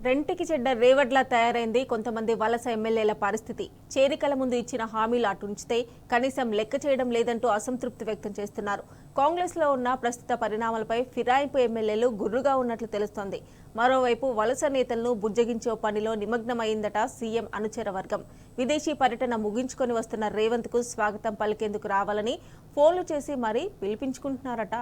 రెంటికి చెడ్డ రేవడ్లా తయారైంది కొంతమంది వలస ఎమ్మెల్యేల పరిస్థితి. చేరికల ముందు ఇచ్చిన హామీలు అటుంచితే కనీసం లెక్క చేయడం లేదంటూ అసంతృప్తి వ్యక్తం చేస్తున్నారు. కాంగ్రెస్లో ఉన్న ప్రస్తుత పరిణామాలపై ఫిరాయింపు ఎమ్మెల్యేలు గుర్రుగా ఉన్నట్లు తెలుస్తోంది. మరోవైపు వలస నేతలను బుజ్జగించే పనిలో నిమగ్నమైందట సీఎం అనుచర వర్గం. విదేశీ పర్యటన ముగించుకొని వస్తున్న రేవంత్ కు స్వాగతం పలికేందుకు రావాలని ఫోన్లు చేసి మరీ పిలిపించుకుంటున్నారట.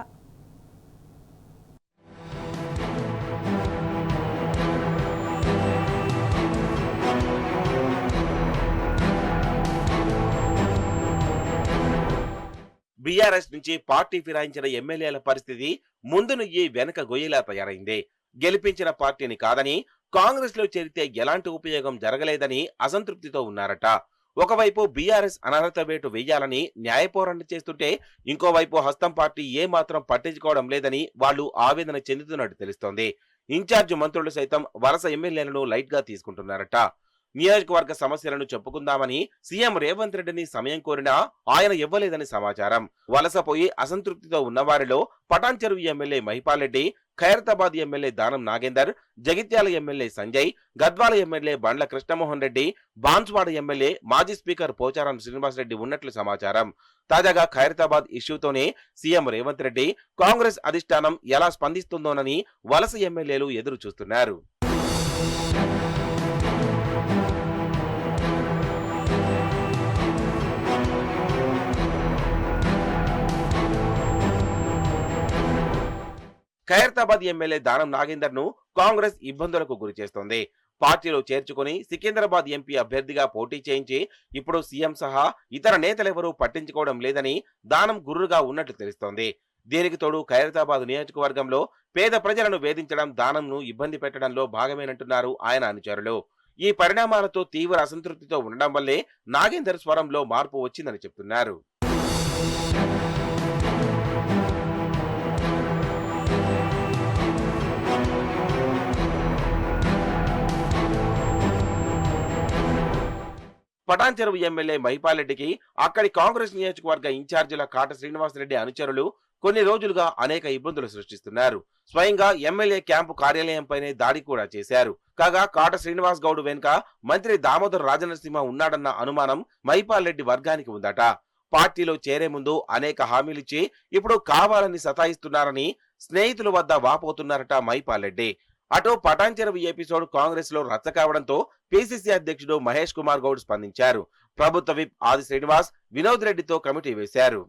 బీఆర్ఎస్ నుంచి పార్టీ ఫిరాయించిన ఎమ్మెల్యేల పరిస్థితి ముందు నుయ్యి వెనక గొయ్యిలా తయారైంది. గెలిపించిన పార్టీని కాదని కాంగ్రెస్ లో చేరితే ఎలాంటి ఉపయోగం జరగలేదని అసంతృప్తితో ఉన్నారట. ఒకవైపు బీఆర్ఎస్ అనర్హత వేటు వెయ్యాలని న్యాయపోరాటం చేస్తుంటే ఇంకోవైపు హస్తం పార్టీ ఏమాత్రం పట్టించుకోవడం లేదని వాళ్లు ఆవేదన చెందుతున్నట్టు తెలుస్తోంది. ఇన్ఛార్జ్ మంత్రులు సైతం వలస ఎమ్మెల్యేలను లైట్ గా తీసుకుంటున్నారట. నియోజకవర్గ సమస్యలను చెప్పుకుందామని సీఎం రేవంత్ రెడ్డిని సమయం కోరినా ఆయన ఇవ్వలేదని సమాచారం. వలసపోయి అసంతృప్తితో ఉన్నవారిలో Patancheru MLA Mahipal Reddy, Khairatabad MLA Danam Nagender, Jagtial MLA Sanjay, Gadwal MLA బండ్ల కృష్ణమోహన్ రెడ్డి, బాన్స్వాడ ఎమ్మెల్యే మాజీ స్పీకర్ పోచారం శ్రీనివాసరెడ్డి ఉన్నట్లు సమాచారం. తాజాగా ఖైరతాబాద్ ఇష్యూతోనే సీఎం రేవంత్ రెడ్డి కాంగ్రెస్ అధిష్టానం ఎలా స్పందిస్తుందోనని వలస ఎమ్మెల్యేలు ఎదురు చూస్తున్నారు. ఖైరతాబాద్ ఎమ్మెల్యే దానం నాగేందర్ ను కాంగ్రెస్ ఇబ్బందులకు గురి చేస్తోంది. పార్టీలో చేర్చుకుని సికింద్రాబాద్ ఎంపీ అభ్యర్థిగా పోటీ చేయించి ఇప్పుడు సీఎం సహా ఇతర నేతలెవరూ పట్టించుకోవడం లేదని దానం గుర్రుగా ఉన్నట్లు తెలుస్తోంది. దీనికి తోడు ఖైరతాబాద్ నియోజకవర్గంలో పేద ప్రజలను వేధించడం, దానంను ఇబ్బంది పెట్టడంలో భాగమేనంటున్నారు ఆయన అనుచరులు. ఈ పరిణామాలతో తీవ్ర అసంతృప్తితో ఉండడం వల్లే నాగేందర్ స్వరంలో మార్పు వచ్చిందని చెప్తున్నారు. పటాన్చెరువు ఎమ్మెల్యే మహిపాల్ రెడ్డికి అక్కడి కాంగ్రెస్ నియోజకవర్గ ఇన్ఛార్జీల కాట శ్రీనివాసరెడ్డి అనుచరులు కొన్ని రోజులుగా అనేక ఇబ్బందులు సృష్టిస్తున్నారు. స్వయంగా ఎమ్మెల్యే క్యాంపు కార్యాలయంపైనే దాడి కూడా చేశారు. కాగా కాట శ్రీనివాస్ గౌడ్ వెనుక మంత్రి దామోదర్ రాజనరసింహ ఉన్నాడన్న అనుమానం మహిపాల్ రెడ్డి వర్గానికి ఉందట. పార్టీలో చేరే ముందు అనేక హామీలిచ్చి ఇప్పుడు కావాలని సతాయిస్తున్నారని స్నేహితుల వద్ద వాపోతున్నారట మహిపాల్ రెడ్డి. అటు పటాన్చెరువు ఎపిసోడ్ కాంగ్రెస్ లో రచ్చ కావడంతో పిసిసి అధ్యక్షుడు మహేష్ కుమార్ గౌడ్ స్పందించారు. ప్రభుత్వ విప్ ఆది శ్రీనివాస్, వినోద్ రెడ్డితో కమిటీ వేశారు.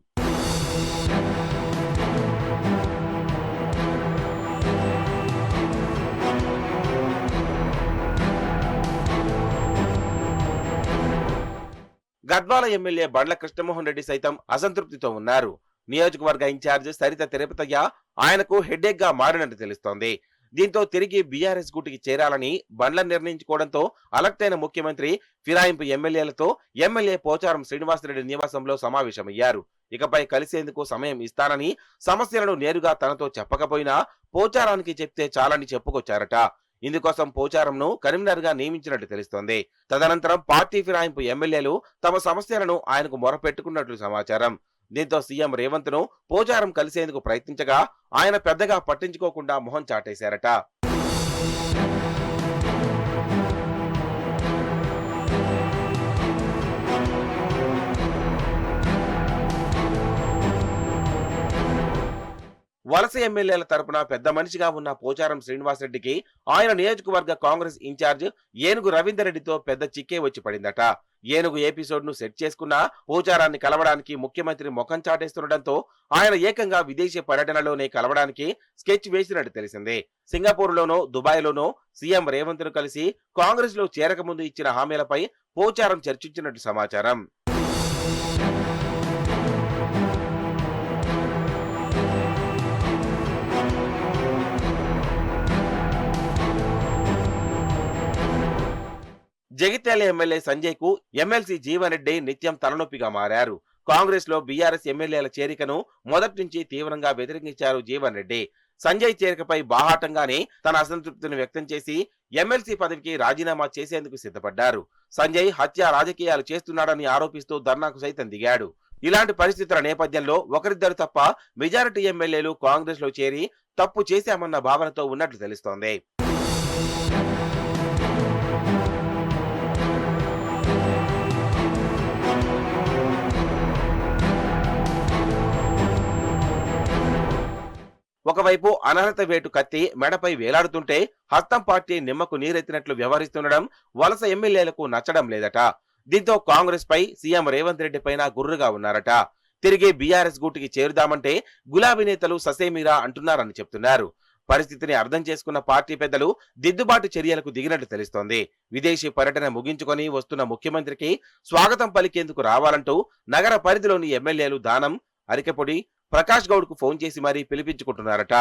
గద్వాల ఎమ్మెల్యే బండ్ల కృష్ణమోహన్ రెడ్డి సైతం అసంతృప్తితో ఉన్నారు. నియోజకవర్గ ఇన్ఛార్జ్ సరిత తిరుపతయ్య ఆయనకు హెడ్ఏక్ గా మారినట్టు తెలుస్తోంది. దీంతో తిరిగి బీఆర్ఎస్ గూటికి చేరాలని బండ్ల నిర్ణయించుకోవడంతో అలర్ట్ అయిన ముఖ్యమంత్రి ఫిరాయింపు ఎమ్మెల్యేలతో ఎమ్మెల్యే పోచారం శ్రీనివాసరెడ్డి నివాసంలో సమావేశమయ్యారు. ఇకపై కలిసేందుకు సమయం ఇస్తానని, సమస్యలను నేరుగా తనతో చెప్పకపోయినా పోచారానికి చెప్తే చాలని చెప్పుకొచ్చారట. ఇందుకోసం పోచారంను కన్వీనర్ గా నియమించినట్టు తెలుస్తోంది. తదనంతరం పార్టీ ఫిరాయింపు ఎమ్మెల్యేలు తమ సమస్యలను ఆయనకు మొరపెట్టుకున్నట్లు సమాచారం. దీంతో సీఎం రేవంత్ ను పోచారం కలిసేందుకు ప్రయత్నించగా ఆయన పెద్దగా పట్టించుకోకుండా మొహం చాటేశారట. వలస ఎమ్మెల్యేల తరపున పెద్ద మనిషిగా ఉన్న పోచారం శ్రీనివాసరెడ్డికి ఆయన నియోజకవర్గ కాంగ్రెస్ ఇన్ఛార్జ్ ఏనుగు రవీందర్ రెడ్డితో పెద్ద చిక్కే వచ్చి పడిందట. ఏనుగు ఎపిసోడ్ ను సెట్ చేసుకున్న పోచారాన్ని కలవడానికి ముఖ్యమంత్రి ముఖం చాటేస్తుండటంతో ఆయన ఏకంగా విదేశీ పర్యటనలోనే కలవడానికి స్కెచ్ వేసినట్టు తెలిసింది. సింగపూర్ లోనో దుబాయ్ లోనో సీఎం రేవంత్ ను కలిసి కాంగ్రెస్ లో చేరకముందు ఇచ్చిన హామీలపై పోచారం చర్చించినట్టు సమాచారం. జగిత్యాల ఎమ్మెల్యే సంజయ్ కు ఎమ్మెల్సీ జీవన్ రెడ్డి నిత్యం తలనొప్పిగా మారారు. కాంగ్రెస్ లో బీఆర్ఎస్ ఎమ్మెల్యేల చేరికను మొదటి నుంచి తీవ్రంగా వ్యతిరేకించారు జీవన్ రెడ్డి. సంజయ్ చేరికపై బాహాటంగానే తన అసంతృప్తిని వ్యక్తం చేసి ఎమ్మెల్సీ పదవికి రాజీనామా చేసేందుకు సిద్ధపడ్డారు. సంజయ్ హత్య రాజకీయాలు చేస్తున్నాడని ఆరోపిస్తూ ధర్నాకు సైతం దిగాడు. ఇలాంటి పరిస్థితుల నేపథ్యంలో ఒకరిద్దరు తప్ప మెజారిటీ ఎమ్మెల్యేలు కాంగ్రెస్ లో చేరి తప్పు చేశామన్న భావనతో ఉన్నట్లు తెలుస్తోంది. ఒకవైపు అనర్హత వేటు కత్తి మెడపై వేలాడుతుంటే హస్తం పార్టీ నిమ్మకు నీరెత్తినట్లు వ్యవహరిస్తుండడం వలస ఎమ్మెల్యేలకు నచ్చడం లేదట. దీంతో కాంగ్రెస్ పై సీఎం రేవంత్ రెడ్డి పైన గుర్రుగా ఉన్నారట. తిరిగి బీఆర్ఎస్ గూటికి చేరుదామంటే గులాబీ నేతలు ససేమిరా అంటున్నారని చెప్తున్నారు. పరిస్థితిని అర్థం చేసుకున్న పార్టీ పెద్దలు దిద్దుబాటు చర్యలకు దిగినట్లు తెలుస్తోంది. విదేశీ పర్యటన ముగించుకొని వస్తున్న ముఖ్యమంత్రికి స్వాగతం పలికేందుకు రావాలంటూ నగర పరిధిలోని ఎమ్మెల్యేలు దానం, అరికెపొడి, ప్రకాష్ గౌడ్ కు ఫోన్ చేసి మరీ పిలిపించుకుంటున్నారట.